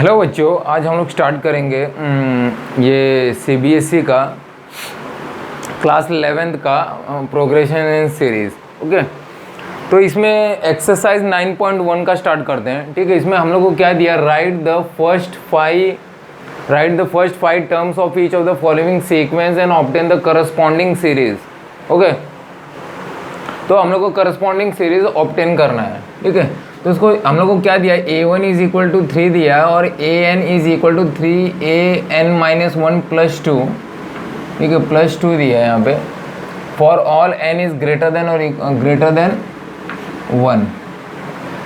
Hello बच्चों, आज हम लोग स्टार्ट करेंगे ये सीबीएसई का क्लास 11th का प्रोग्रेशन इन सीरीज़। ओके, तो इसमें एक्सरसाइज 9.1 का स्टार्ट करते हैं। ठीक है, इसमें हम लोग को क्या दिया, right the first five terms of each of the following sequence and obtain the corresponding series. Okay, तो हम लोग को करस्पॉन्डिंग सीरीज ऑब्टेन करना है। ठीक है, तो उसको हम लोग को क्या दिया, a1 इज इक्वल टू 3 दिया है और an is equal to 3an minus 1 plus 2। ठीक है, प्लस 2 दिया है यहाँ पे, for all n is greater than और ग्रेटर देन 1।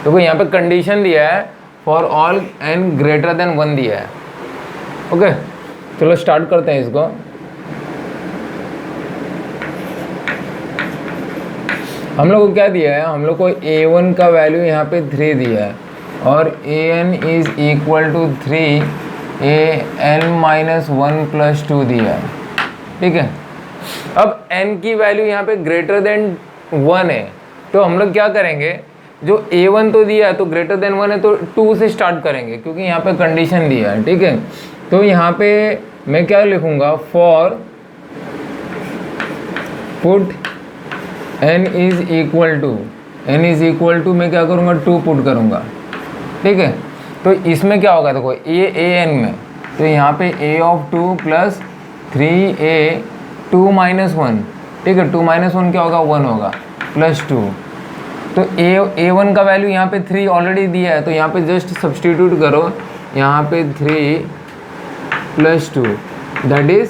देखो यहाँ पे कंडीशन दिया है, for all n greater than 1 दिया है। ओके, चलो स्टार्ट करते हैं इसको। हम लोग को क्या दिया है, हम लोग को a1 का वैल्यू यहाँ पे 3 दिया है और an is equal to 3an minus 1 plus 2 दिया है। ठीक है, अब n की वैल्यू यहाँ पे ग्रेटर देन 1 है, तो हम लोग क्या करेंगे, जो a1 तो दिया है तो ग्रेटर देन 1 है तो 2 से स्टार्ट करेंगे क्योंकि यहाँ पे कंडीशन दिया है। ठीक है, तो यहाँ पे मैं क्या लिखूँगा, for put n is equal to मैं क्या करूँगा, 2 पुट करूँगा। ठीक है, तो इसमें क्या होगा, देखो a n में, तो यहाँ पे a of 2 plus 3a 2 minus 1। ठीक है, 2 माइनस 1 क्या होगा, 1 होगा, प्लस 2। तो a1 का वैल्यू यहाँ पे 3 ऑलरेडी दिया है, तो यहाँ पे जस्ट सब्सटीट्यूट करो, यहाँ पे 3 प्लस 2 दैट इज़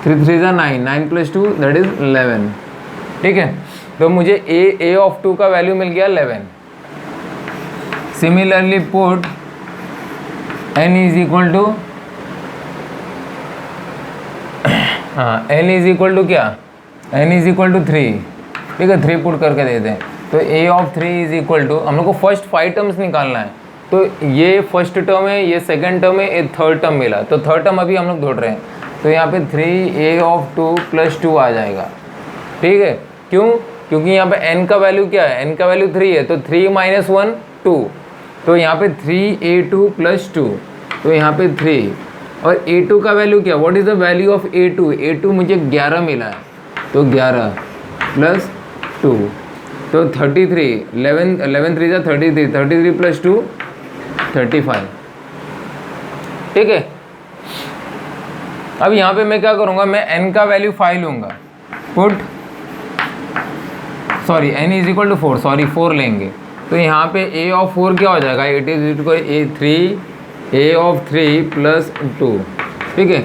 3 3 ज़ा 9, 9 प्लस 2 दैट इज़ 11। ठीक है, तो मुझे a ऑफ 2 का वैल्यू मिल गया 11। Similarly put n is equal to n is equal to क्या, n इज इक्वल टू 3। ठीक है, 3 पुट करके देते हैं, तो a of 3 is equal to, हम लोग को फर्स्ट 5 टर्म्स निकालना है, तो ये फर्स्ट टर्म है, ये सेकंड टर्म है, ये थर्ड टर्म मिला, तो थर्ड टर्म अभी हम लोग ढूंढ रहे हैं, तो यहाँ पे 3a ऑफ 2 प्लस 2 आ जाएगा। ठीक है, क्यों, क्योंकि यहाँ पे n का वैल्यू क्या है, n का वैल्यू 3 है, तो 3 माइनस 1 2, तो यहाँ पे 3a2 प्लस 2, तो यहाँ पे 3 और a2 का वैल्यू क्या, what is the value of a2 मुझे 11 मिला है, तो 11 प्लस 2 तो 33, 11 3 ज़ा 33 प्लस 2 35। ठीक है, अब यहाँ पे मैं क्या करूँगा, मैं n का वैल्यू 5 लूँगा, put n is equal to 4, 4 लेंगे, तो यहाँ पे a ऑफ 4 क्या हो जाएगा, it is equal a of 3 plus 2। ठीक है,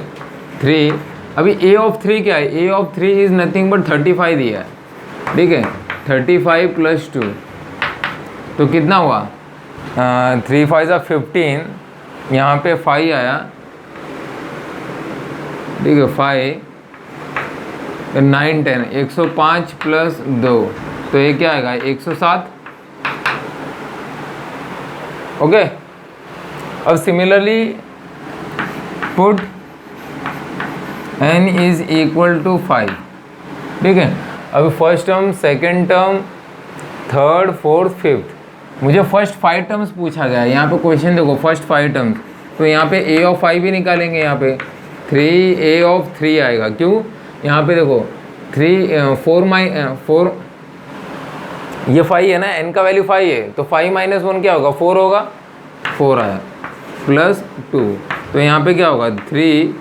3, अभी a ऑफ 3 क्या है, a of 3 is nothing but 35 दिया है। ठीक है, 35 प्लस 2, तो कितना हुआ, 3 5 ज़ा 15, यहाँ पे 5 आया। ठीक है, 5 9 10 105 प्लस 2, तो ये क्या आएगा, 107। ओके, अब similarly put n is equal to 5। ठीक है, अभी first term, second term, third, fourth, fifth, मुझे फर्स्ट 5 टर्म्स पूछा गया है। यहाँ पे क्वेश्चन देखो, फर्स्ट 5 टर्म्स, तो यहाँ पे a ऑफ 5 भी निकालेंगे, यहाँ पे 3a ऑफ 3 आएगा। क्यों, यहाँ पे देखो 4 ये 5 है ना, n का वैल्यू 5 है, तो 5 माइनस 1 क्या होगा, 4 होगा, 4 आया, प्लस 2, तो यहाँ पे क्या होगा, 3,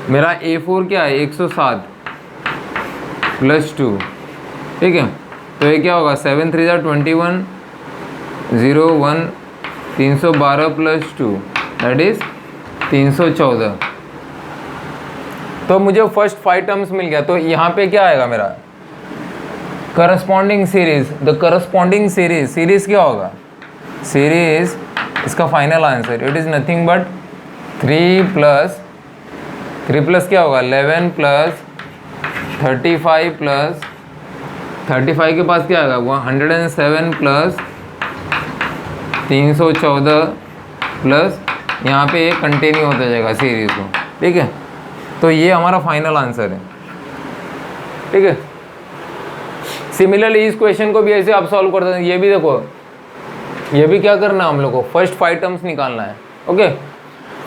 मेरा a4 क्या है, 107 प्लस 2। ठीक है, तो ये क्या होगा, 7 3 ज़ा 21 0 1 312 प्लस 2 दैट इज़ 314। तो मुझे फर्स्ट 5 टर्म्स मिल गया, तो यहाँ पे क्या आएगा मेरा, corresponding series. The corresponding series क्या होगा, सीरीज इसका final answer it is nothing but 3 plus क्या होगा, 11 प्लस 35 प्लस 35 के पास क्या आएगा, 107 प्लस 314 प्लस यहाँ पे ये कंटिन्यू होता जाएगा सीरीज को। ठीक है, तो ये हमारा फाइनल आंसर है। ठीक है, सिमिलरली इस क्वेश्चन को भी ऐसे आप सॉल्व कर सकते हैं। ये भी देखो, ये भी क्या करना है हम लोग को, फर्स्ट 5 टर्म्स निकालना है। ओके,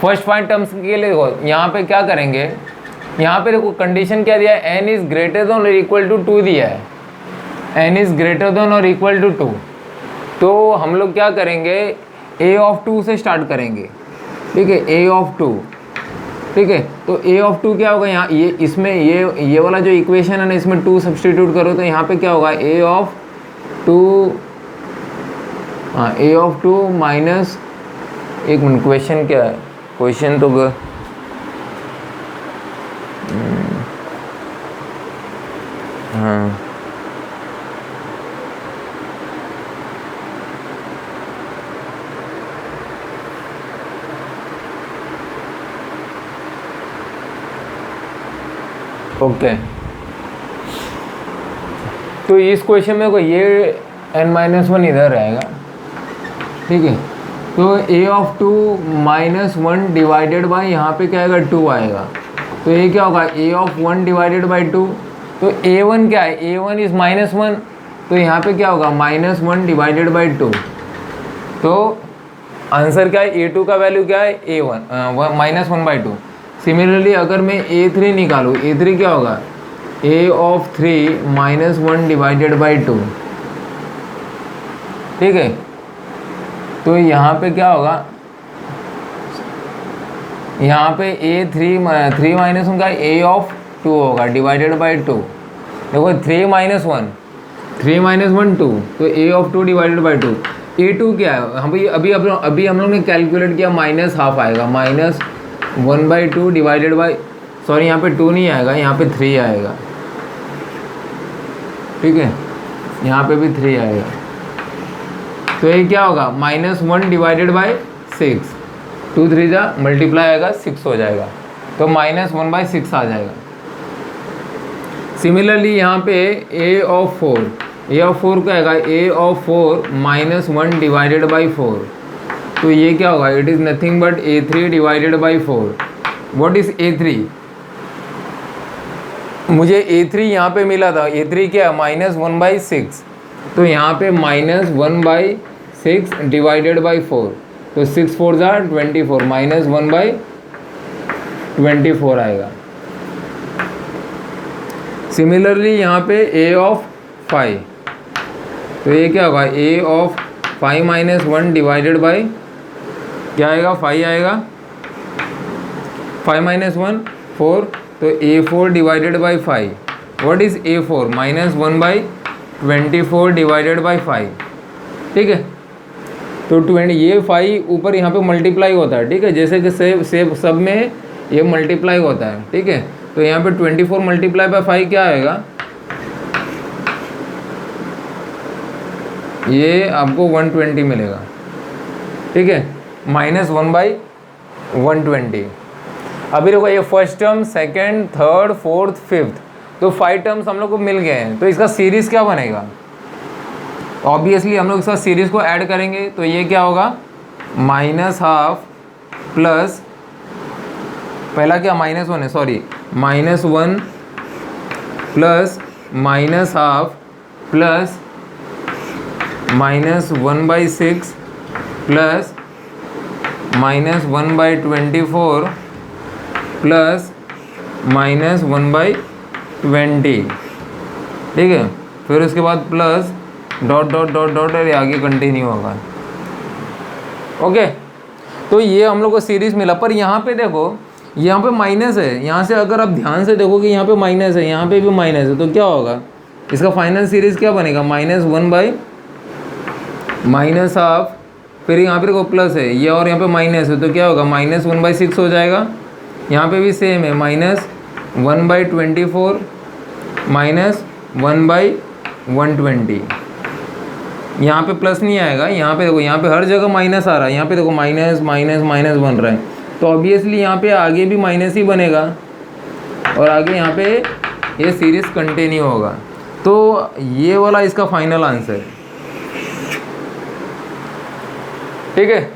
फर्स्ट 5 टर्म्स के लिए देखो यहाँ पे क्या करेंगे, यहाँ पे देखो कंडीशन क्या दिया है, n इज ग्रेटर देन और इक्वल टू 2 दिया है, n इज ग्रेटर देन और इक्वल टू 2। तो हम लोग क्या करेंगे, a ऑफ 2 से स्टार्ट करेंगे, ठीक है, a ऑफ 2, ठीक है। तो a ऑफ 2 क्या होगा, यहाँ ये इसमें ये वाला जो इक्वेशन है ना, इसमें 2 सब्सटीट्यूट करो तो यहाँ पे क्या होगा, a ऑफ 2, हाँ a ऑफ 2 माइनस, एक मिनट क्वेश्चन क्या है, क्वेश्चन तो हाँ ओके। तो इस क्वेश्चन में को ये n-1 इधर रहेगा, ठीक है। तो a ऑफ 2 -1 डिवाइडेड बाई यहाँ पे क्या आएगा, 2 आएगा। तो ये क्या होगा, a ऑफ 1 डिवाइडेड बाई 2। तो a1 क्या है, a1 इज -1, तो यहाँ पे क्या होगा, -1 डिवाइडेड बाई 2। तो आंसर क्या है, a2 का वैल्यू क्या है, a1 -1/2। सिमिलरली अगर मैं a3 निकालूँ, a3 क्या होगा, a ऑफ 3 -1 डिवाइडेड बाई 2, ठीक है। तो यहाँ पे क्या होगा, यहाँ पे a3 3 का a ऑफ 2 होगा डिवाइडेड बाई 2। देखो 3 - 1 2, तो a of 2 divided by 2। a2 क्या है, हम अभी हम लोग ने कैलकुलेट किया, -½ आएगा, -1/2 डिवाइडेड बाई, सॉरी यहाँ पे 2 नहीं आएगा, यहाँ पे 3 आएगा, ठीक है, यहाँ पे भी 3 आएगा। तो ये क्या होगा, -1 डिवाइडेड बाई 6, 2 3 जा मल्टीप्लाई आएगा 6 हो जाएगा, तो -1/6 आ जाएगा। सिमिलरली यहाँ पे a ऑफ 4 क्या आएगा, a ऑफ 4 -1 डिवाइडेड बाई 4। तो ये क्या होगा, it is nothing but a3 divided by 4। What is a3, मुझे a3 यहाँ पे मिला था, a3 क्या है, -1/6। तो यहाँ पे -1/6 डिवाइडेड बाई 4, तो 6 4 जा 24, -1/24 आएगा। सिमिलरली यहाँ पे a ऑफ 5, तो ये क्या होगा, a ऑफ 5 - 1 डिवाइडेड बाई क्या आएगा, 5 आएगा, 5 - 1 4, तो a4 divided by 5। What is a4, -1/24 divided by 5, ठीक है। तो 20, ये 5 ऊपर यहाँ पे मल्टीप्लाई होता है, ठीक है, जैसे कि सब में ये मल्टीप्लाई होता है, ठीक है। तो यहाँ पे 24 मल्टीप्लाई बाई 5 क्या आएगा, ये आपको 120 मिलेगा, ठीक है, -1/120। अभी देखो ये first term, second, third, fourth, fifth, तो 5 टर्म्स हम लोग को मिल गए हैं। तो इसका सीरीज़ क्या बनेगा, ऑब्वियसली हम लोग इसका सीरीज़ को ऐड करेंगे, तो ये क्या होगा, -½ प्लस, पहला क्या -1 है, sorry, -1 plus -½ plus -1/6 plus -1/24 plus -1/20, ठीक है। फिर उसके बाद plus dot dot dot dot और आगे कंटिन्यू होगा, ओके। तो ये हम लोग को सीरीज़ मिला, पर यहाँ पे देखो, यहाँ पे माइनस है, यहाँ से अगर आप ध्यान से देखो कि यहाँ पे माइनस है, यहाँ पे भी माइनस है, तो क्या होगा, इसका फाइनल सीरीज़ क्या बनेगा, -1/-½ फिर यहाँ पे देखो प्लस है ये, और यहाँ पे माइनस है, तो क्या होगा, -1/6 हो जाएगा। यहाँ पे भी सेम है, -1/24 -1/120। यहाँ पे प्लस नहीं आएगा, यहाँ पे देखो, यहाँ पे हर जगह माइनस आ रहा है, यहाँ पे देखो माइनस माइनस माइनस बन रहा है, तो ऑब्वियसली यहाँ पे आगे भी माइनस ही बनेगा, और आगे यहाँ पे ये सीरीज़ कंटिन्यू होगा। तो ये वाला इसका फाइनल आंसर है, ठीक है।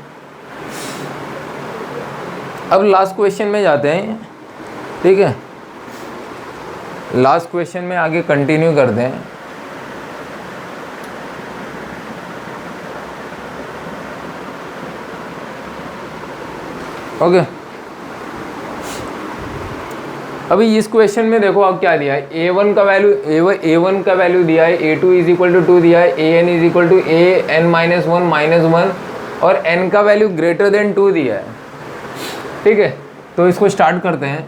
अब लास्ट क्वेश्चन में जाते हैं, ठीक है, लास्ट क्वेश्चन में आगे कंटिन्यू करते हैं। ओके अभी इस क्वेश्चन में देखो आप क्या दिया है, a1 का वैल्यू दिया है, a2 इज इक्वल टू 2 दिया है, an is equal to an minus one और n का वैल्यू ग्रेटर देन 2 दिया है। ठीक है, तो इसको स्टार्ट करते हैं।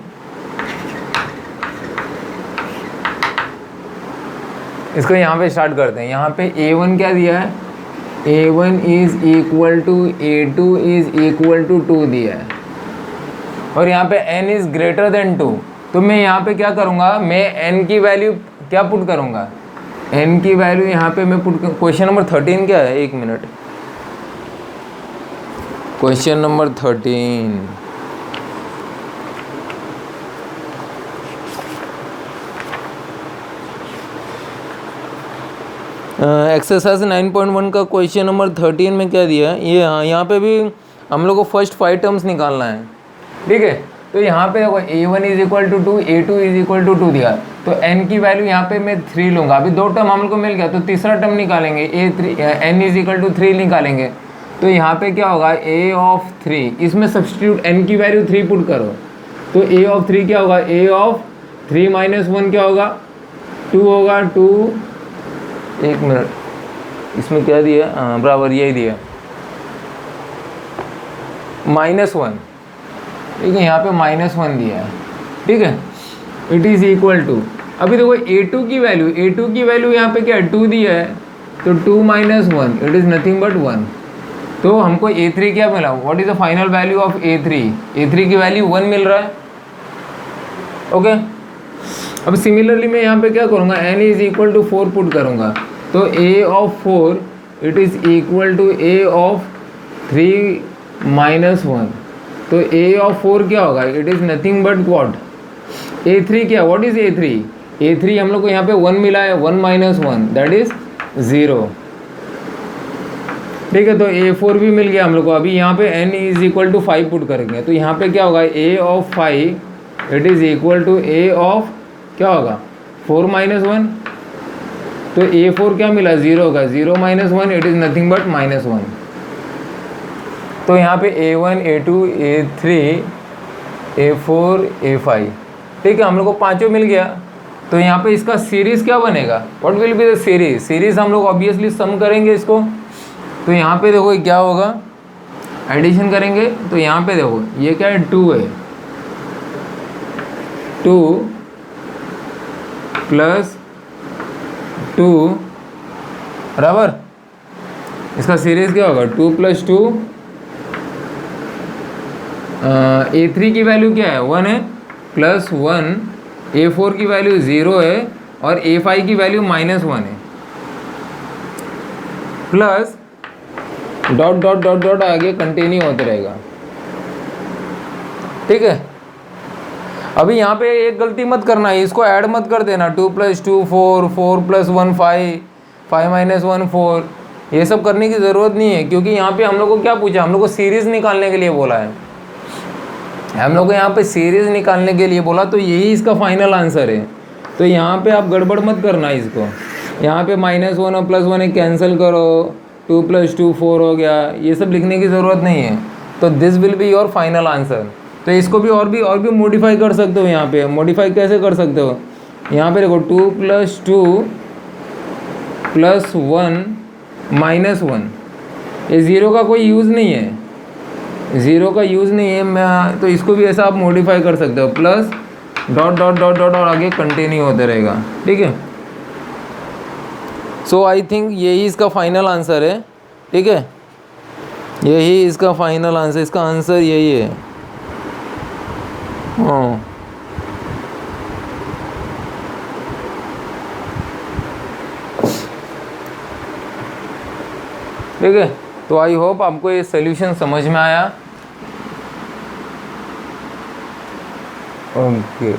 इसको यहाँ पे स्टार्ट करते हैं। यहाँ पे a1 क्या दिया है, a1 is equal to a2 is equal to 2 दिया है और यहाँ पे n इज ग्रेटर देन 2। तो मैं यहाँ पे क्या करूँगा, मैं n की वैल्यू क्या पुट करूँगा, n की वैल्यू यहाँ पे मैं पुट, क्वेश्चन नंबर 13 क्या है, एक मिनट, क्वेश्चन नंबर 13 एक्सरसाइज 9.1 का क्वेश्चन नंबर 13 में क्या दिया है ये, हाँ यहाँ पे भी हम लोग को फर्स्ट 5 टर्म्स निकालना है। ठीक है, तो यहाँ पे देखो a1 is equal to 2, a2 is equal to 2 दिया, तो n की वैल्यू यहाँ पे मैं 3 लूँगा। अभी 2 टर्म हम लोग को मिल गया, तो तीसरा टर्म निकालेंगे, n इज इक्वल टू 3 निकालेंगे। तो यहाँ पे क्या होगा, a ऑफ 3, इसमें सब्सटीट्यूट n की वैल्यू 3 पुट करो, तो a ऑफ 3 क्या होगा, a ऑफ 3 माइनस 1 क्या होगा, 2 होगा। 2, एक मिनट, इसमें क्या दिया, बराबर यही दिया, -1। ठीक है, यहाँ पे -1 दिया है। ठीक है, इट इज़ इक्वल टू, अभी देखो a2 की वैल्यू यहाँ पे क्या है, 2 दिया है, तो 2 minus 1 it is nothing but 1। तो हमको a3 क्या मिला, what is the final value of a3 की वैल्यू 1 मिल रहा है। ओके, अब सिमिलरली मैं यहाँ पे क्या करूँगा, n is equal to 4 put करूँगा, तो a of 4 it is equal to a of 3 minus 1। तो a ऑफ 4 क्या होगा, it is nothing but what, a3 क्या, व्हाट इज़ a3 हम लोग को यहाँ पे 1 मिला है, 1 माइनस 1 दैट इज़ 0। ठीक है, तो a4 भी मिल गया हम लोग को। अभी यहाँ पे n is equal to 5 put करेंगे, तो यहाँ पे क्या होगा, a of 5 it is equal to a of क्या होगा, 4 माइनस 1। तो a4 क्या मिला, 0 होगा, 0 minus 1 it is nothing but -1। तो यहाँ पे a1 a2 a3 a4 a5, ठीक है, हम लोग को पाँचों मिल गया। तो यहाँ पे इसका सीरीज़ क्या बनेगा, what will be the series हम लोग ऑब्वियसली सम करेंगे इसको। तो यहाँ पे देखो क्या होगा, एडिशन करेंगे, तो यहाँ पे देखो ये क्या है, 2 है, 2 प्लस 2 बराबर, इसका सीरीज़ क्या होगा, 2 प्लस 2, a3 की वैल्यू क्या है, 1 है, प्लस 1, a4 की वैल्यू 0 है और a5 की वैल्यू -1 है, plus dot dot dot dot आगे कंटिन्यू होते रहेगा। ठीक है, अभी यहाँ पे एक गलती मत करना है, इसको ऐड मत कर देना, 2 प्लस 2 4, 4 प्लस 1 5, 5 माइनस 1 4, ये सब करने की ज़रूरत नहीं है, क्योंकि यहाँ पे हम लोग को क्या पूछा, हम लोग को सीरीज़ निकालने के लिए बोला है, हम लोग को यहाँ पे सीरीज़ निकालने के लिए बोला, तो यही इसका फाइनल आंसर है। तो यहाँ पे आप गड़बड़ मत करना इसको, यहाँ पे -1 और +1 एक कैंसिल करो, 2 प्लस 2 4 हो गया, ये सब लिखने की ज़रूरत नहीं है। तो this will be your final answer. तो इसको भी और भी मॉडिफाई कर सकते हो। यहाँ पे मॉडिफाई कैसे कर सकते हो, यहाँ पे देखो 2 प्लस 2 प्लस 1 माइनस 1, ये ज़ीरो का कोई यूज़ नहीं है, ज़ीरो का यूज़ नहीं है, मैं तो इसको भी ऐसा आप मॉडिफाई कर सकते हो, plus dot dot dot dot और आगे कंटिन्यू होते रहेगा। ठीक है, सो आई थिंक यही इसका फाइनल आंसर है। ठीक है, यही इसका फाइनल आंसर, इसका आंसर यही है। हाँ, ठीक है, तो आई होप आपको ये सोल्यूशन समझ में आया। ओके।